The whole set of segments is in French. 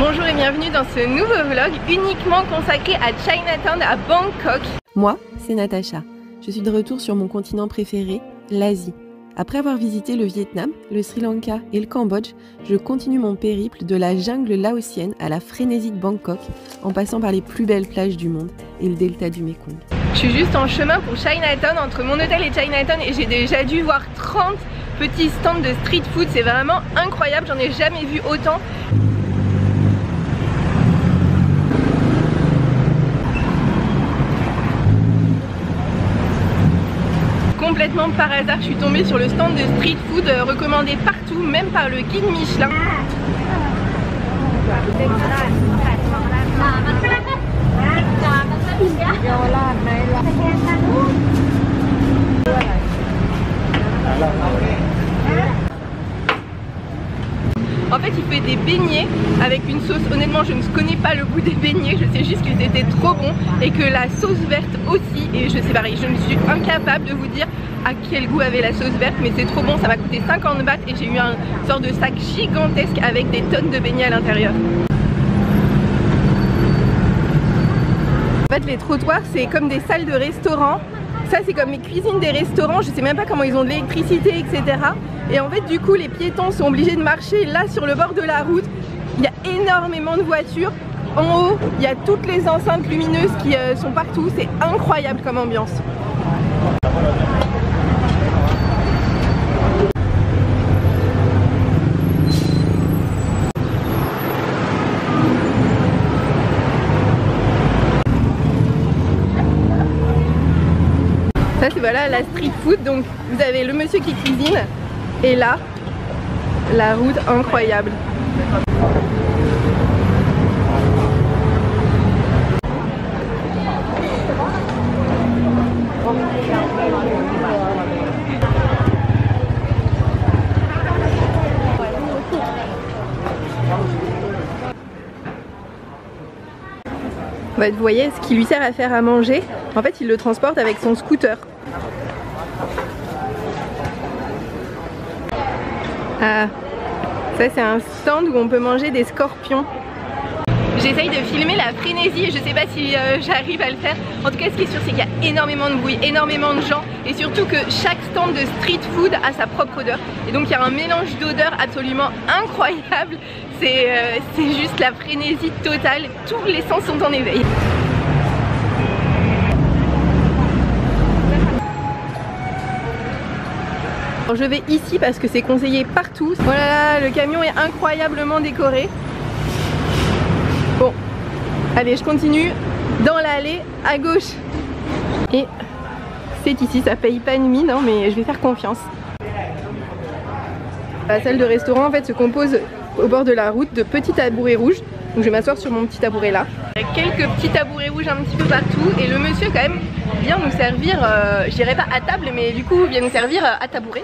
Bonjour et bienvenue dans ce nouveau vlog uniquement consacré à Chinatown à Bangkok. Moi, c'est Natacha. Je suis de retour sur mon continent préféré, l'Asie. Après avoir visité le Vietnam, le Sri Lanka et le Cambodge, je continue mon périple de la jungle laotienne à la frénésie de Bangkok, en passant par les plus belles plages du monde et le delta du Mekong. Je suis juste en chemin pour Chinatown, entre mon hôtel et Chinatown, et j'ai déjà dû voir 30 petits stands de street food. C'est vraiment incroyable, j'en ai jamais vu autant. Complètement par hasard, je suis tombée sur le stand de street food recommandé partout, même par le guide Michelin. En fait, il fait des beignets avec une sauce. Honnêtement, je ne connais pas le goût des beignets. Je sais juste qu'ils étaient trop bons et que la sauce verte aussi. Et je sais pareil, je ne suis incapable de vous dire à quel goût avait la sauce verte, mais c'est trop bon. Ça m'a coûté 50 bahts et j'ai eu un sort de sac gigantesque avec des tonnes de beignets à l'intérieur. En fait, les trottoirs, c'est comme des salles de restaurant. Ça, c'est comme les cuisines des restaurants. Je sais même pas comment ils ont de l'électricité, etc. Et en fait, du coup, les piétons sont obligés de marcher là sur le bord de la route. Il y a énormément de voitures. En haut, il y a toutes les enceintes lumineuses qui sont partout. C'est incroyable comme ambiance. Ça, c'est voilà la street food. Donc vous avez le monsieur qui cuisine et là la route incroyable. En fait, vous voyez ce qui lui sert à faire à manger. En fait, il le transporte avec son scooter. Ah, ça c'est un stand où on peut manger des scorpions. J'essaye de filmer la frénésie et je sais pas si j'arrive à le faire. En tout cas, ce qui est sûr, c'est qu'il y a énormément de bruit, énormément de gens, et surtout que chaque stand de street food a sa propre odeur. Et donc il y a un mélange d'odeurs absolument incroyable. C'est juste la frénésie totale. Tous les sens sont en éveil. Alors je vais ici parce que c'est conseillé partout. Voilà, le camion est incroyablement décoré. Bon, allez, je continue dans l'allée à gauche. Et c'est ici, ça paye pas une mine, hein, mais je vais faire confiance. La salle de restaurant en fait se compose au bord de la route de petits tabourets rouges. Donc je vais m'asseoir sur mon petit tabouret là. Il y a quelques petits tabourets rouges un petit peu partout et le monsieur quand même vient nous servir, je dirais pas à table, mais du coup vient nous servir à tabouret,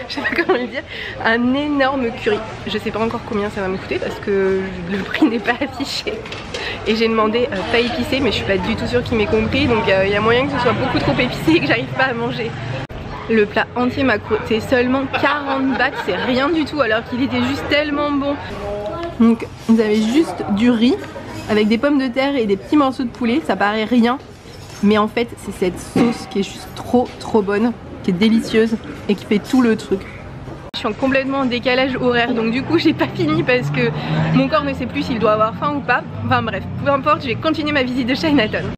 je sais pas comment le dire, un énorme curry. Je sais pas encore combien ça va me coûter parce que le prix n'est pas affiché. Et j'ai demandé pas épicé, mais je suis pas du tout sûre qu'il m'ait compris, donc il y a moyen que ce soit beaucoup trop épicé et que j'arrive pas à manger. Le plat entier m'a coûté seulement 40 bahts, c'est rien du tout alors qu'il était juste tellement bon. Donc vous avez juste du riz avec des pommes de terre et des petits morceaux de poulet, ça paraît rien. Mais en fait c'est cette sauce qui est juste trop bonne, qui est délicieuse et qui fait tout le truc. Je suis complètement en décalage horaire, donc du coup j'ai pas fini parce que mon corps ne sait plus s'il doit avoir faim ou pas. Enfin bref, peu importe, je vais continuer ma visite de Chinatown.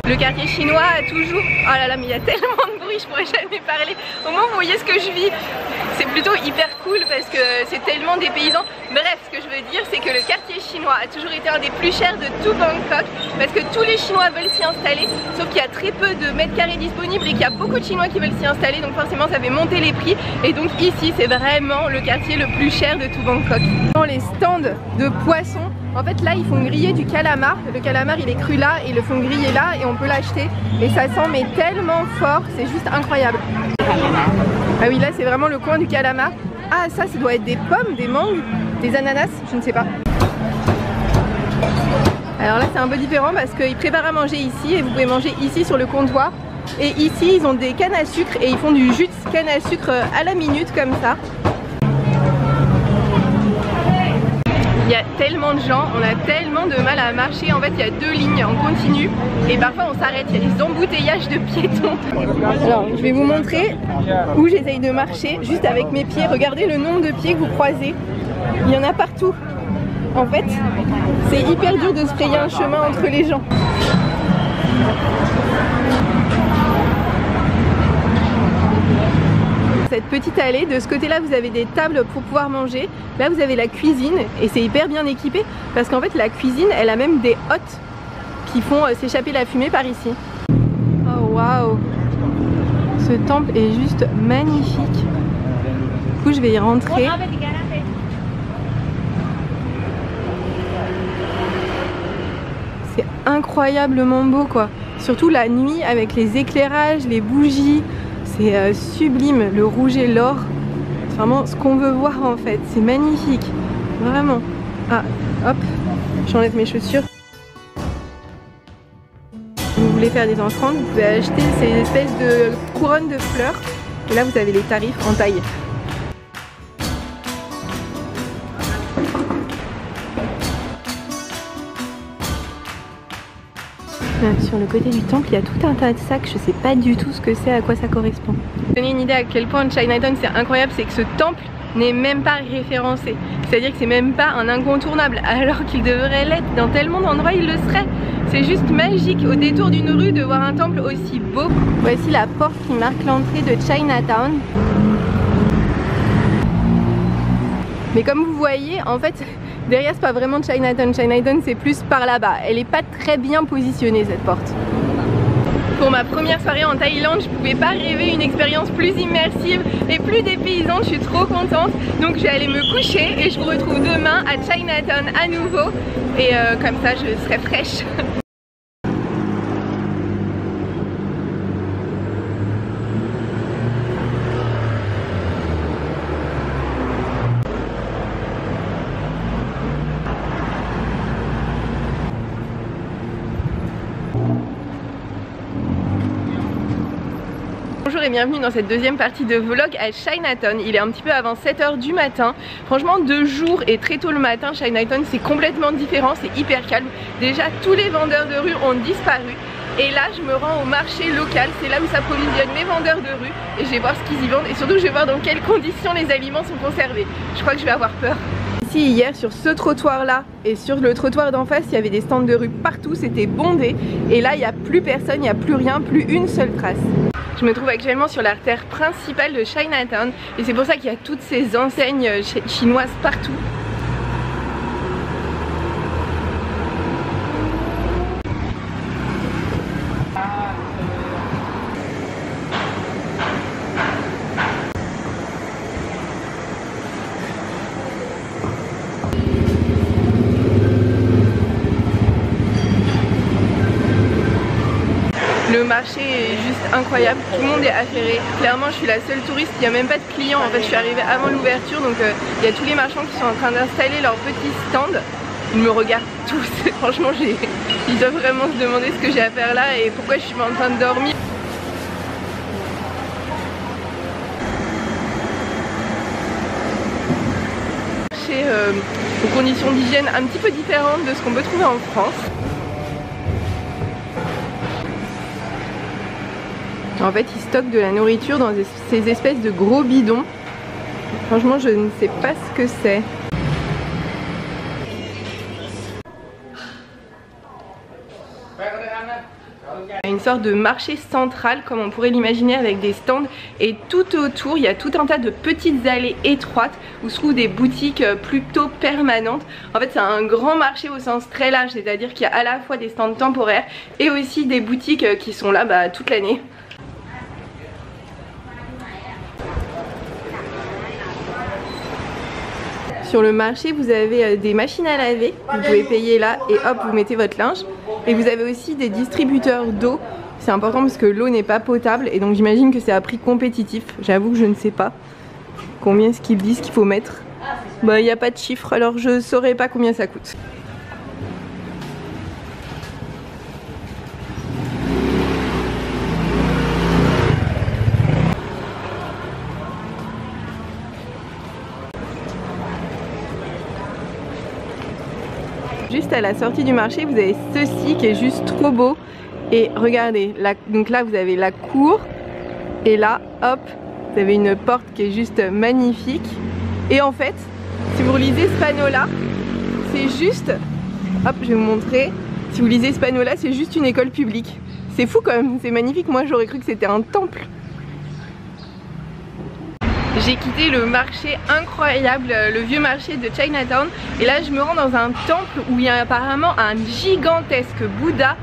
Le quartier chinois a toujours... Oh là là, mais il y a tellement de bruit, je pourrais jamais parler. Au moins vous voyez ce que je vis. C'est plutôt hyper cool. cool parce que c'est tellement dépaysant. Bref, ce que je veux dire, c'est que le quartier chinois a toujours été un des plus chers de tout Bangkok parce que tous les Chinois veulent s'y installer, sauf qu'il y a très peu de mètres carrés disponibles et qu'il y a beaucoup de Chinois qui veulent s'y installer, donc forcément ça fait monter les prix. Et donc ici, c'est vraiment le quartier le plus cher de tout Bangkok. Dans les stands de poissons, en fait là ils font griller du calamar. Le calamar il est cru là, ils le font griller là et on peut l'acheter. Et ça sent mais tellement fort, c'est juste incroyable. Ah oui, là c'est vraiment le coin du calamar. Ah ça doit être des pommes, des mangues, des ananas, je ne sais pas. Alors là c'est un peu différent parce qu'ils préparent à manger ici et vous pouvez manger ici sur le comptoir. Et ici ils ont des cannes à sucre et ils font du jus de canne à sucre à la minute comme ça. Il y a tellement de gens, on a tellement de mal à marcher. En fait il y a deux lignes en continu et parfois on s'arrête, il y a des embouteillages de piétons. Alors je vais vous montrer où j'essaye de marcher juste avec mes pieds. Regardez le nombre de pieds que vous croisez, il y en a partout. En fait c'est hyper dur de se frayer un chemin entre les gens. Cette petite allée, de ce côté là vous avez des tables pour pouvoir manger, là vous avez la cuisine et c'est hyper bien équipé parce qu'en fait la cuisine elle a même des hottes qui font s'échapper la fumée par ici. Oh waouh, ce temple est juste magnifique. Du coup je vais y rentrer. C'est incroyablement beau quoi, surtout la nuit avec les éclairages, les bougies. C'est sublime, le rouge et l'or, c'est vraiment ce qu'on veut voir en fait, c'est magnifique, vraiment. Ah, hop, j'enlève mes chaussures. Si vous voulez faire des offrandes, vous pouvez acheter ces espèces de couronnes de fleurs, et là vous avez les tarifs en taille. Sur le côté du temple, il y a tout un tas de sacs, je sais pas du tout ce que c'est, à quoi ça correspond. Pour donner une idée à quel point Chinatown c'est incroyable, c'est que ce temple n'est même pas référencé. C'est-à-dire que c'est même pas un incontournable, alors qu'il devrait l'être. Dans tellement d'endroits il le serait. C'est juste magique au détour d'une rue de voir un temple aussi beau. Voici la porte qui marque l'entrée de Chinatown. Mais comme vous voyez, en fait, derrière c'est pas vraiment Chinatown. Chinatown c'est plus par là-bas. Elle est pas très bien positionnée cette porte. Pour ma première soirée en Thaïlande, je pouvais pas rêver une expérience plus immersive et plus dépaysante. Je suis trop contente. Donc je vais aller me coucher et je vous retrouve demain à Chinatown à nouveau. Et comme ça je serai fraîche. Bonjour et bienvenue dans cette deuxième partie de vlog à Chinatown. Il est un petit peu avant 7 h du matin. Franchement, de jour et très tôt le matin, Chinatown c'est complètement différent, c'est hyper calme. Déjà tous les vendeurs de rue ont disparu. Et là je me rends au marché local, c'est là où s'approvisionnent les vendeurs de rue. Et je vais voir ce qu'ils y vendent et surtout je vais voir dans quelles conditions les aliments sont conservés. Je crois que je vais avoir peur. Ici hier sur ce trottoir là et sur le trottoir d'en face il y avait des stands de rue partout, c'était bondé. Et là il n'y a plus personne, il n'y a plus rien, plus une seule trace. Je me trouve actuellement sur l'artère principale de Chinatown et c'est pour ça qu'il y a toutes ces enseignes chinoises partout. Le marché est juste incroyable, tout le monde est affairé. Clairement je suis la seule touriste, il n'y a même pas de clients. En fait je suis arrivée avant l'ouverture, donc il y a tous les marchands qui sont en train d'installer leurs petits stands. Ils me regardent tous, franchement ils doivent vraiment se demander ce que j'ai à faire là et pourquoi je suis pas en train de dormir. Aux conditions d'hygiène un petit peu différentes de ce qu'on peut trouver en France. En fait ils stockent de la nourriture dans ces espèces de gros bidons. Franchement je ne sais pas ce que c'est. Une sorte de marché central comme on pourrait l'imaginer avec des stands et tout autour il y a tout un tas de petites allées étroites où se trouvent des boutiques plutôt permanentes. En fait c'est un grand marché au sens très large, c'est-à-dire qu'il y a à la fois des stands temporaires et aussi des boutiques qui sont là toute l'année. Sur le marché vous avez des machines à laver, vous pouvez payer là et hop vous mettez votre linge. Et vous avez aussi des distributeurs d'eau, c'est important parce que l'eau n'est pas potable et donc j'imagine que c'est à prix compétitif. J'avoue que je ne sais pas combien est-ce qu'ils disent qu'il faut mettre. Bah il n'y a pas de chiffre alors je ne saurais pas combien ça coûte. Juste à la sortie du marché, vous avez ceci qui est juste trop beau. Et regardez, donc là vous avez la cour. Et là, hop, vous avez une porte qui est juste magnifique. Et en fait, si vous lisez ce panneau-là, c'est juste... Hop, je vais vous montrer. Si vous lisez ce panneau-là, c'est juste une école publique. C'est fou quand même, c'est magnifique. Moi, j'aurais cru que c'était un temple. J'ai quitté le marché incroyable, le vieux marché de Chinatown et là je me rends dans un temple où il y a apparemment un gigantesque Bouddha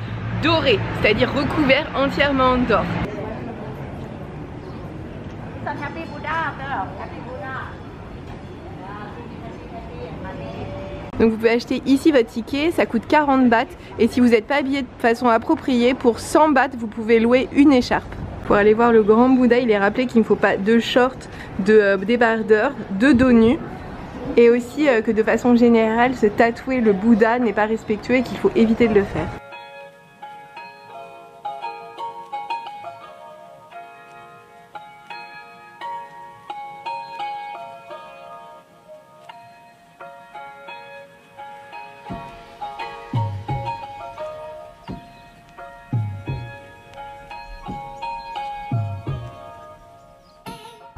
doré, c'est-à-dire recouvert entièrement d'or. Donc vous pouvez acheter ici votre ticket, ça coûte 40 bahts et si vous n'êtes pas habillé de façon appropriée, pour 100 bahts vous pouvez louer une écharpe. Pour aller voir le grand Bouddha, il est rappelé qu'il ne faut pas de shorts, de débardeurs, de dos nus et aussi que de façon générale se tatouer le Bouddha n'est pas respectueux et qu'il faut éviter de le faire.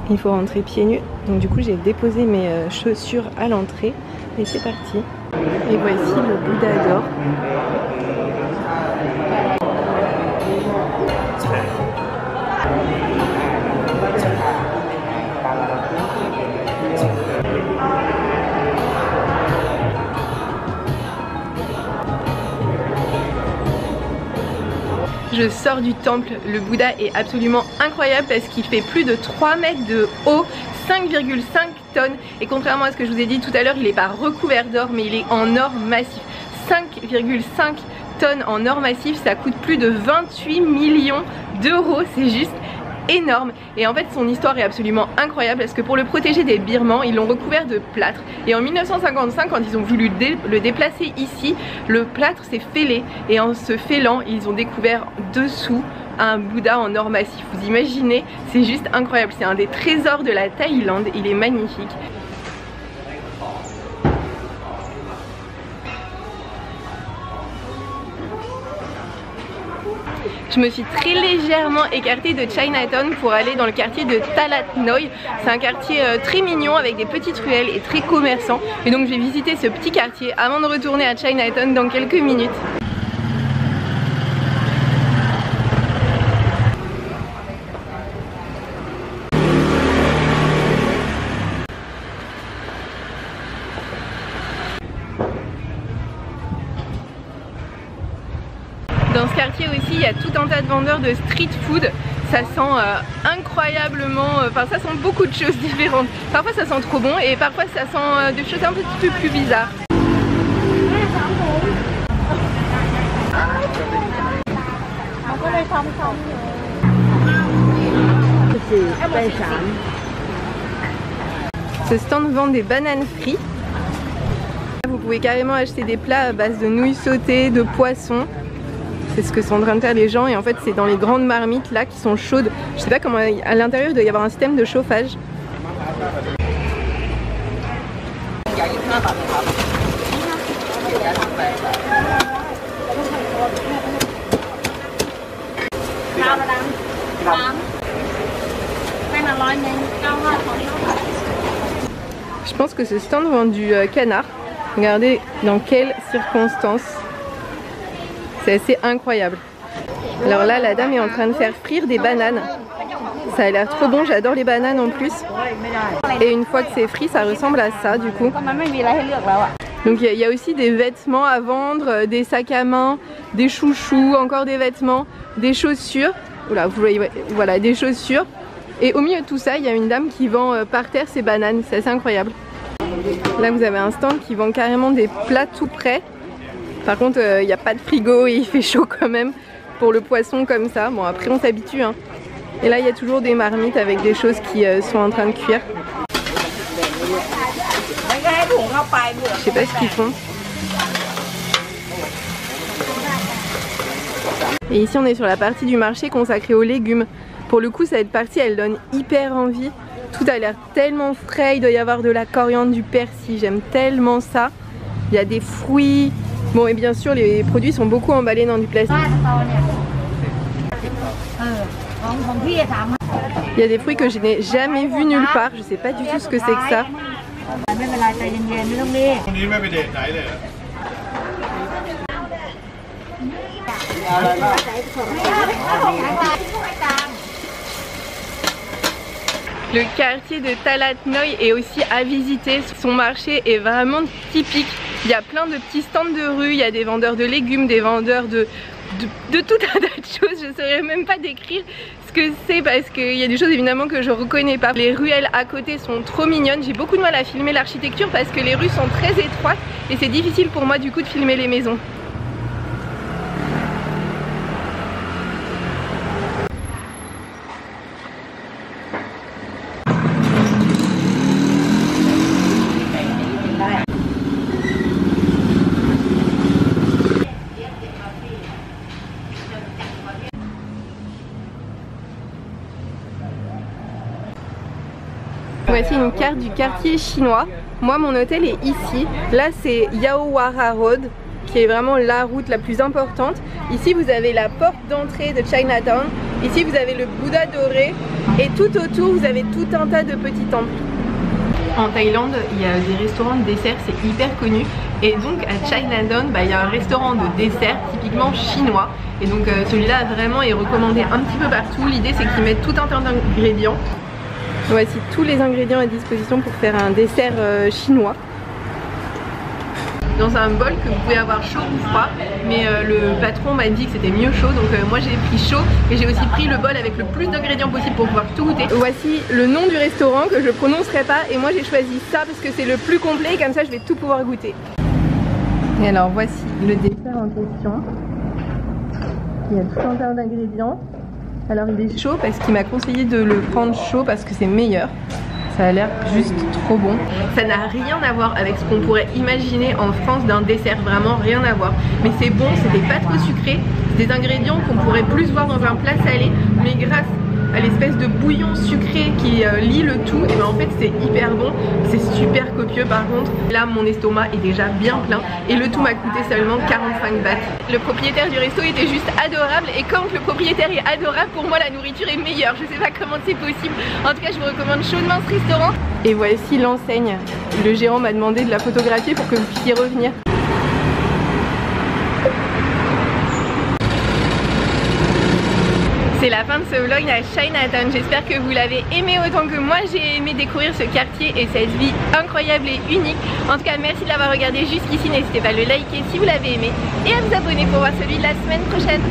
Il faut rentrer pieds nus, donc du coup j'ai déposé mes chaussures à l'entrée et c'est parti. Et voici le Bouddha d'or. Je sors du temple, le Bouddha est absolument incroyable parce qu'il fait plus de 3 mètres de haut, 5,5 tonnes et contrairement à ce que je vous ai dit tout à l'heure, il n'est pas recouvert d'or mais il est en or massif. 5,5 tonnes en or massif, ça coûte plus de 28 millions d'euros, c'est juste énorme et en fait son histoire est absolument incroyable parce que pour le protéger des Birmans ils l'ont recouvert de plâtre et en 1955 quand ils ont voulu le déplacer ici, le plâtre s'est fêlé et en se fêlant ils ont découvert dessous un Bouddha en or massif. Vous imaginez, c'est juste incroyable, c'est un des trésors de la Thaïlande, il est magnifique. Je me suis très légèrement écartée de Chinatown pour aller dans le quartier de Talat Noi. C'est un quartier très mignon avec des petites ruelles et très commerçant. Et donc je vais visiter ce petit quartier avant de retourner à Chinatown dans quelques minutes. Dans ce quartier aussi, il y a tout un tas de vendeurs de street food. Ça sent incroyablement, enfin ça sent beaucoup de choses différentes. Parfois ça sent trop bon et parfois ça sent des choses un petit peu plus bizarres. Ce stand vend des bananes frites. Vous pouvez carrément acheter des plats à base de nouilles sautées, de poissons. C'est ce que sont en train de faire les gens et en fait c'est dans les grandes marmites là qui sont chaudes. Je sais pas comment à l'intérieur il doit y avoir un système de chauffage. Je pense que ce stand vend du canard. Regardez dans quelles circonstances C'est assez incroyable. Alors là, la dame est en train de faire frire des bananes. Ça a l'air trop bon, j'adore les bananes en plus. Et une fois que c'est frit, ça ressemble à ça du coup. Donc il y a aussi des vêtements à vendre, des sacs à main, des chouchous, encore des vêtements, des chaussures. Oula, vous voyez, voilà, des chaussures. Et au milieu de tout ça, il y a une dame qui vend par terre ses bananes. C'est assez incroyable. Là, vous avez un stand qui vend carrément des plats tout prêts. Par contre, il n'y a pas de frigo et il fait chaud quand même pour le poisson comme ça. Bon, après, on s'habitue, hein. Et là, il y a toujours des marmites avec des choses qui sont en train de cuire. Je sais pas ce qu'ils font. Et ici, on est sur la partie du marché consacrée aux légumes. Pour le coup, cette partie, elle donne hyper envie. Tout a l'air tellement frais. Il doit y avoir de la coriandre, du persil. J'aime tellement ça. Il y a des fruits. Bon, et bien sûr, les produits sont beaucoup emballés dans du plastique. Il y a des fruits que je n'ai jamais vus nulle part. Je sais pas du tout ce que c'est que ça. Le quartier de Talat Noy est aussi à visiter. Son marché est vraiment typique. Il y a plein de petits stands de rue. Il y a des vendeurs de légumes, des vendeurs de tout un tas de choses. Je ne saurais même pas décrire ce que c'est parce qu'il y a des choses évidemment que je reconnais pas. Les ruelles à côté sont trop mignonnes. J'ai beaucoup de mal à filmer l'architecture parce que les rues sont très étroites et c'est difficile pour moi du coup de filmer les maisons. Voici une carte du quartier chinois. Moi, mon hôtel est ici. Là, c'est Yaowarat Road, qui est vraiment la route la plus importante. Ici, vous avez la porte d'entrée de Chinatown. Ici, vous avez le Bouddha doré. Et tout autour, vous avez tout un tas de petits temples. En Thaïlande, il y a des restaurants de dessert, c'est hyper connu. Et donc, à Chinatown, il y a un restaurant de dessert typiquement chinois. Et donc, celui-là, vraiment, est recommandé un petit peu partout. L'idée, c'est qu'ils mettent tout un tas d'ingrédients. Voici tous les ingrédients à disposition pour faire un dessert chinois. Dans un bol que vous pouvez avoir chaud ou froid, mais le patron m'a dit que c'était mieux chaud, donc moi j'ai pris chaud et j'ai aussi pris le bol avec le plus d'ingrédients possible pour pouvoir tout goûter. Voici le nom du restaurant que je prononcerai pas et moi j'ai choisi ça parce que c'est le plus complet et comme ça je vais tout pouvoir goûter. Et alors voici le dessert en question. Il y a tout un tas d'ingrédients. Alors il est chaud parce qu'il m'a conseillé de le prendre chaud parce que c'est meilleur. Ça a l'air juste trop bon. Ça n'a rien à voir avec ce qu'on pourrait imaginer en France d'un dessert, vraiment rien à voir. Mais c'est bon, c'était pas trop sucré. C'est des ingrédients qu'on pourrait plus voir dans un plat salé, mais grâce à l'espèce de bouillon sucré qui lie le tout, et ben en fait c'est hyper bon. C'est super copieux par contre. Là mon estomac est déjà bien plein et le tout m'a coûté seulement 45 bahts. Le propriétaire du resto était juste adorable et quand le propriétaire est adorable, pour moi la nourriture est meilleure. Je sais pas comment c'est possible. En tout cas je vous recommande chaudement ce restaurant. Et voici l'enseigne. Le gérant m'a demandé de la photographier pour que vous puissiez revenir. C'est la fin de ce vlog à Chinatown. J'espère que vous l'avez aimé autant que moi j'ai aimé découvrir ce quartier et cette vie incroyable et unique. En tout cas merci de l'avoir regardé jusqu'ici. N'hésitez pas à le liker si vous l'avez aimé et à vous abonner pour voir celui de la semaine prochaine.